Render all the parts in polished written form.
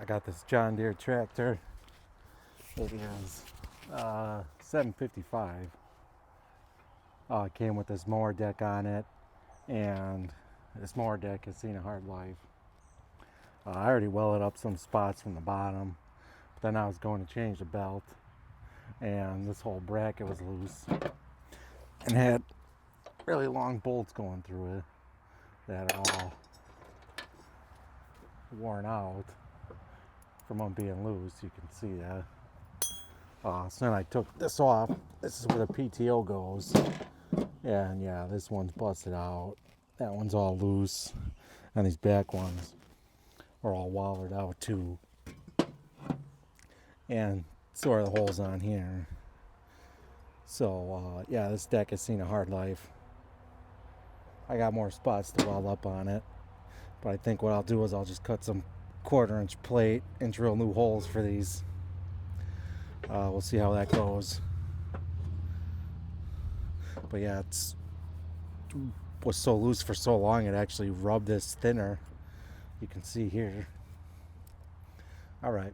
I got this John Deere tractor. It is 755. It came with this mower deck on it, and this mower deck has seen a hard life. I already welded up some spots from the bottom, but then I was going to change the belt, and this whole bracket was loose and had really long bolts going through it that are all worn out from them being loose. You can see that. So then I took this off. This is where the PTO goes. And yeah, this one's busted out. That one's all loose. And these back ones are all wallered out too. And so are the holes on here. So yeah, this deck has seen a hard life. I got more spots to weld up on it. But I think what I'll do is I'll just cut some 1/4-inch plate and drill new holes for these. We'll see how that goes. But yeah, it was so loose for so long it actually rubbed this thinner. You can see here. All right.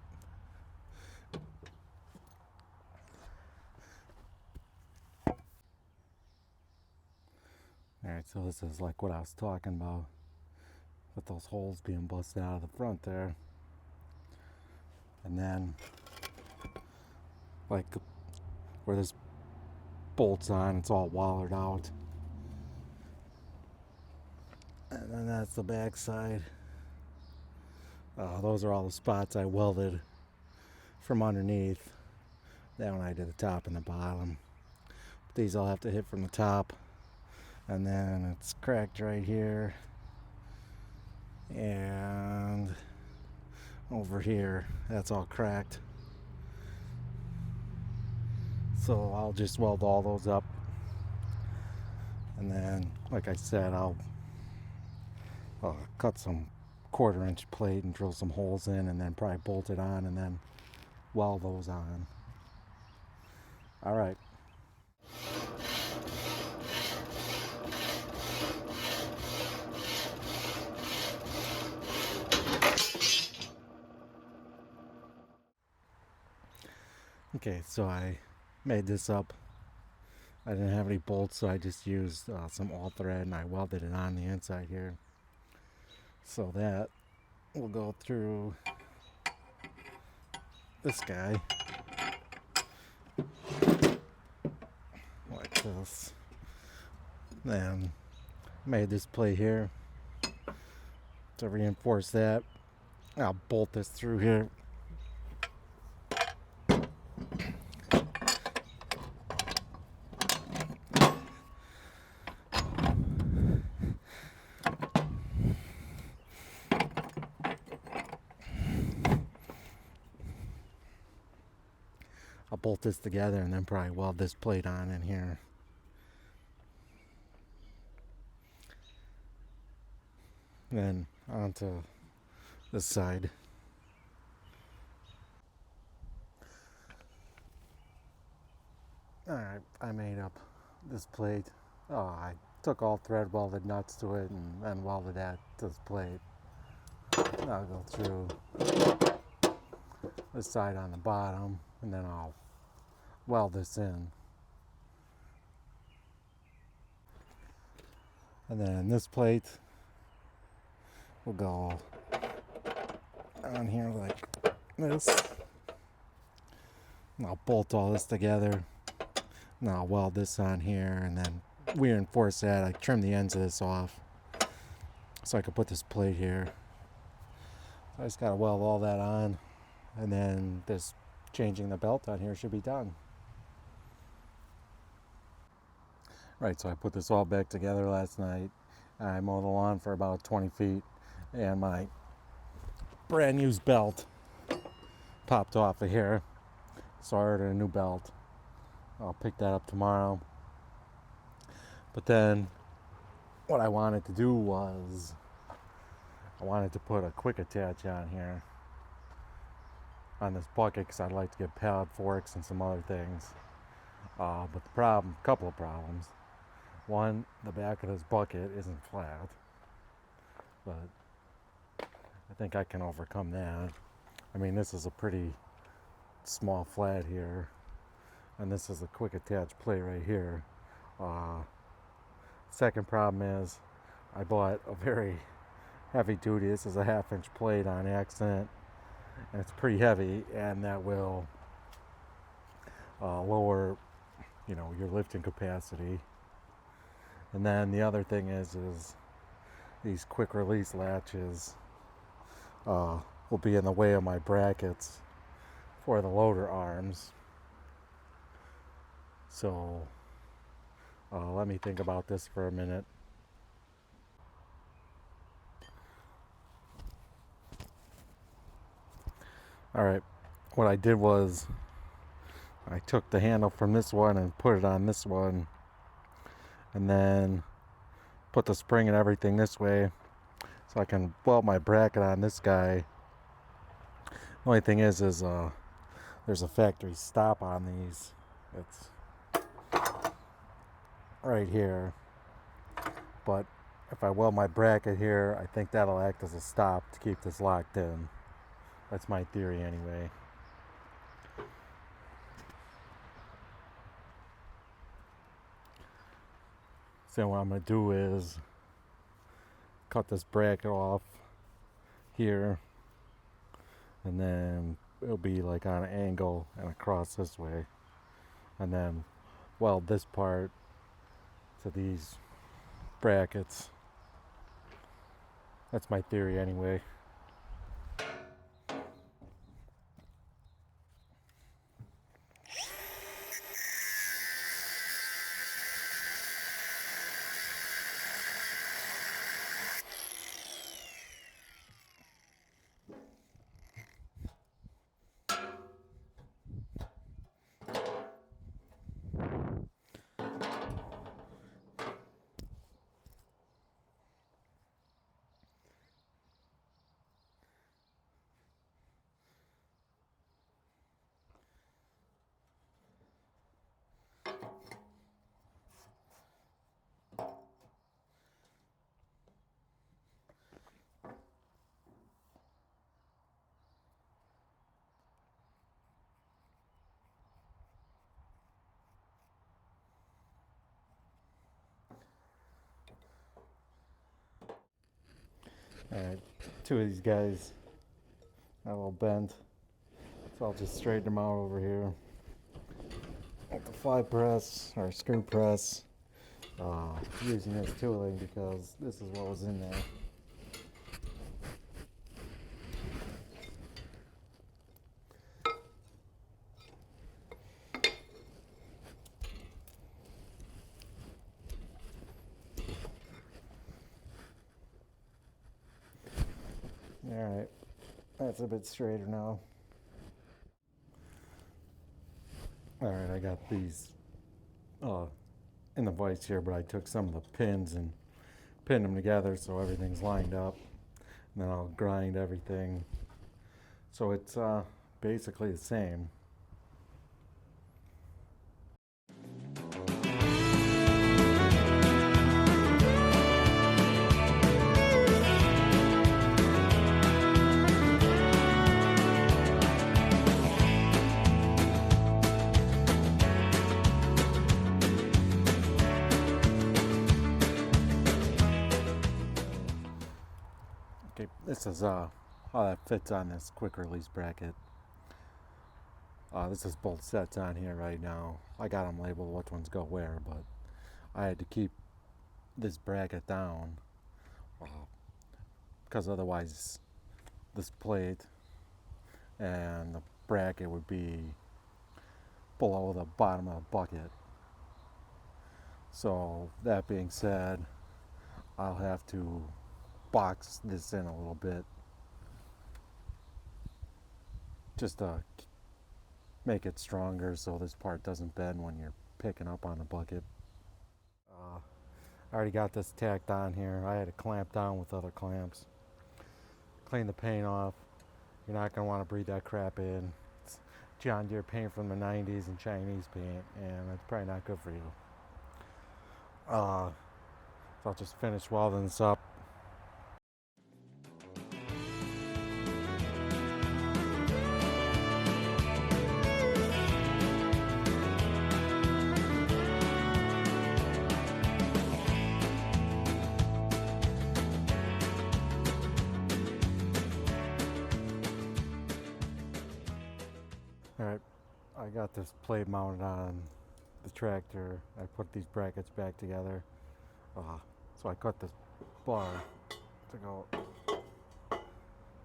All right, so this is like what I was talking about with those holes being busted out of the front there. And then like where this bolt's on, it's all wallered out. And then that's the back side. Those are all the spots I welded from underneath. That one I did the top and the bottom. But these all have to hit from the top. And then it's cracked right here. And over here, that's all cracked. So I'll just weld all those up. And then, like I said, I'll cut some 1/4-inch plate and drill some holes in, and then probably bolt it on and then weld those on. All right. Okay, so I made this up. I didn't have any bolts, so I just used some all thread and I welded it on the inside here. So that will go through this guy like this. Then made this plate here to reinforce that. I'll bolt this through here. I'll bolt this together and then probably weld this plate on in here. Then onto this side. Alright, I made up this plate. I took all thread welded nuts to it and then welded that to this plate. I'll go through this side on the bottom and then I'll weld this in. And then this plate will go on here like this. And I'll bolt all this together. And I'll weld this on here and then reinforce that. I trim the ends of this off so I can put this plate here. So I just gotta weld all that on, and then this changing the belt on here should be done. Right, so I put this all back together last night. I mowed the lawn for about 20 feet and my brand new belt popped off of here. So I ordered a new belt. I'll pick that up tomorrow. But then what I wanted to do was I wanted to put a quick attach on here on this bucket because I'd like to get pallet forks and some other things. But the problem, couple of problems. One, the back of this bucket isn't flat, but I think I can overcome that. I mean, this is a pretty small flat here, and this is a quick attach plate right here. Second problem is I bought a very heavy duty, this is a 1/2 inch plate on accident, and it's pretty heavy, and that will lower, your lifting capacity. And then the other thing is these quick release latches will be in the way of my brackets for the loader arms. So let me think about this for a minute. Alright, what I did was I took the handle from this one and put it on this one, and then put the spring and everything this way so I can weld my bracket on this guy. The only thing is there's a factory stop on these. It's right here, but if I weld my bracket here, I think that'll act as a stop to keep this locked in. That's my theory anyway. So what I'm going to do is cut this bracket off here, and then it'll be like on an angle and across this way, and then weld this part to these brackets. That's my theory anyway. Alright, two of these guys got a little bent, so I'll just straighten them out over here with the fly press or screw press. Using this tooling because this is what was in there. Alright, that's a bit straighter now. Alright, I got these in the vise here, but I took some of the pins and pinned them together so everything's lined up. And then I'll grind everything so it's basically the same. Okay, this is how that fits on this quick release bracket. This is both sets on here right now. I got them labeled which ones go where, but I had to keep this bracket down because otherwise this plate and the bracket would be below the bottom of the bucket. So that being said, I'll have to box this in a little bit just to make it stronger so this part doesn't bend when you're picking up on the bucket. I already got this tacked on here. I had to clamp down with other clamps. Clean the paint off. You're not going to want to breathe that crap in. It's John Deere paint from the 90s and Chinese paint, and it's probably not good for you. So I'll just finish welding this up. Alright, I got this plate mounted on the tractor. I put these brackets back together. So I cut this bar to go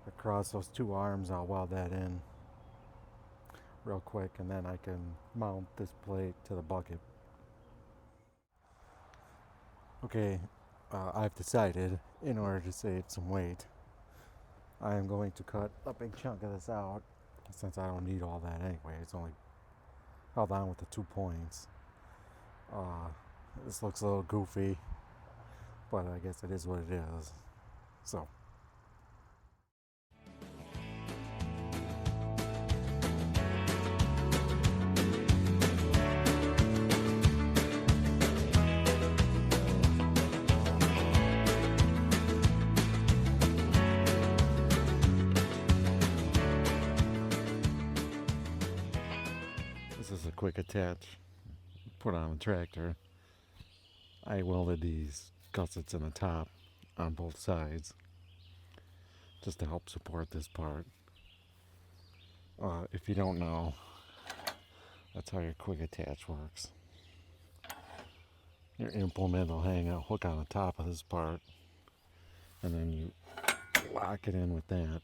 across those two arms. I'll weld that in real quick, and then I can mount this plate to the bucket. Okay, I've decided, in order to save some weight, I am going to cut a big chunk of this out, since I don't need all that anyway. It's only held on with the 2 points. This looks a little goofy, but I guess it is what it is. So this is a quick attach, put on the tractor. I welded these gussets in the top on both sides just to help support this part. If you don't know, that's how your quick attach works. Your implement will hang a hook on the top of this part, and then you lock it in with that.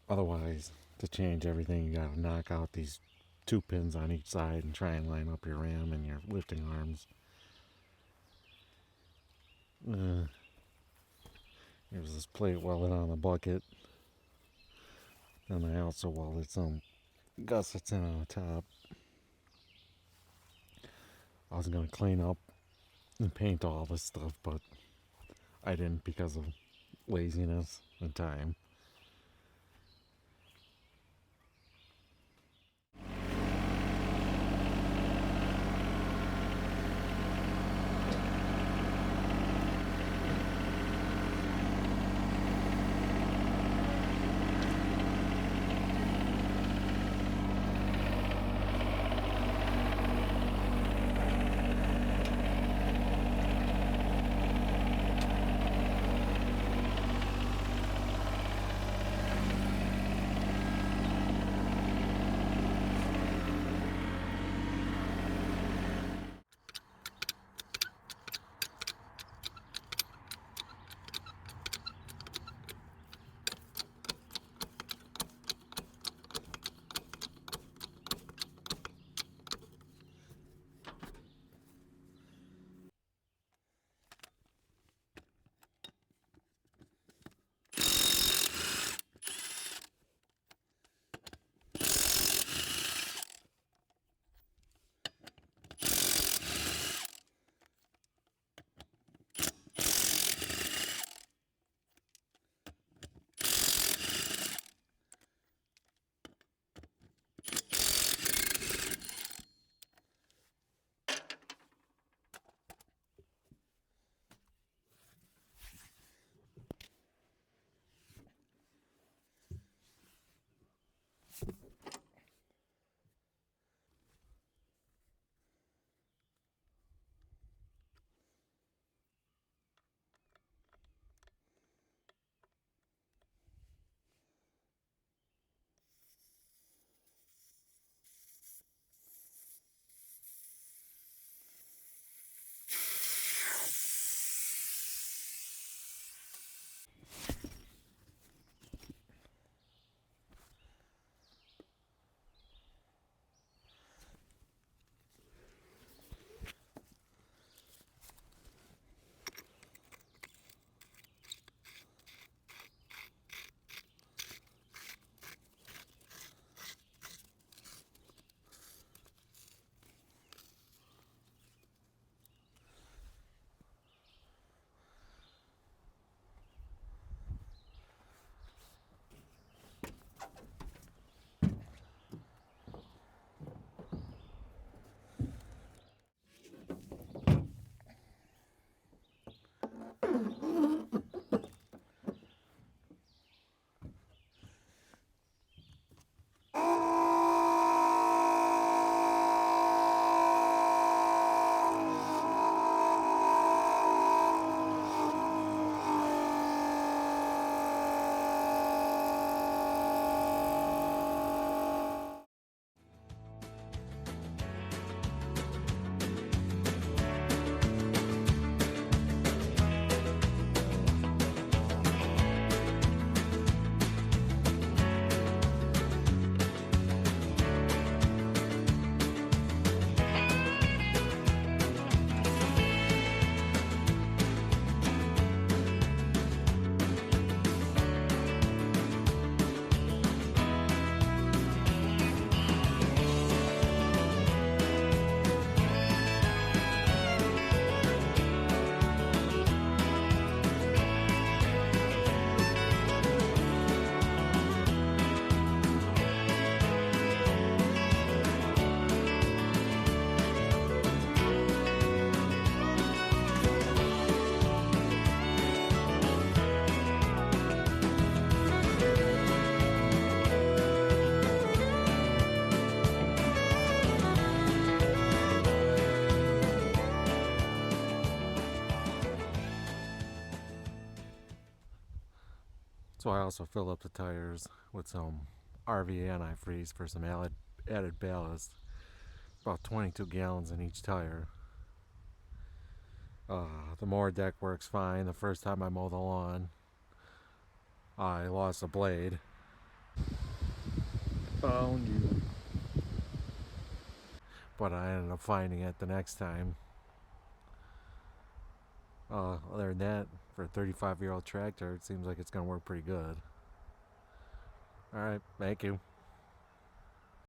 Otherwise, to change everything, you gotta knock out these 2 pins on each side and try and line up your ram and your lifting arms. Here's this plate welded on the bucket. And I also welded some gussets in on the top. I was going to clean up and paint all this stuff, but I didn't because of laziness and time. So I also fill up the tires with some RV antifreeze for some added ballast. About 22 gallons in each tire. The mower deck works fine. The first time I mowed the lawn, I lost a blade. Found you. But I ended up finding it the next time. Other than that, for a 35-year-old tractor, it seems like it's going to work pretty good. Alright, thank you.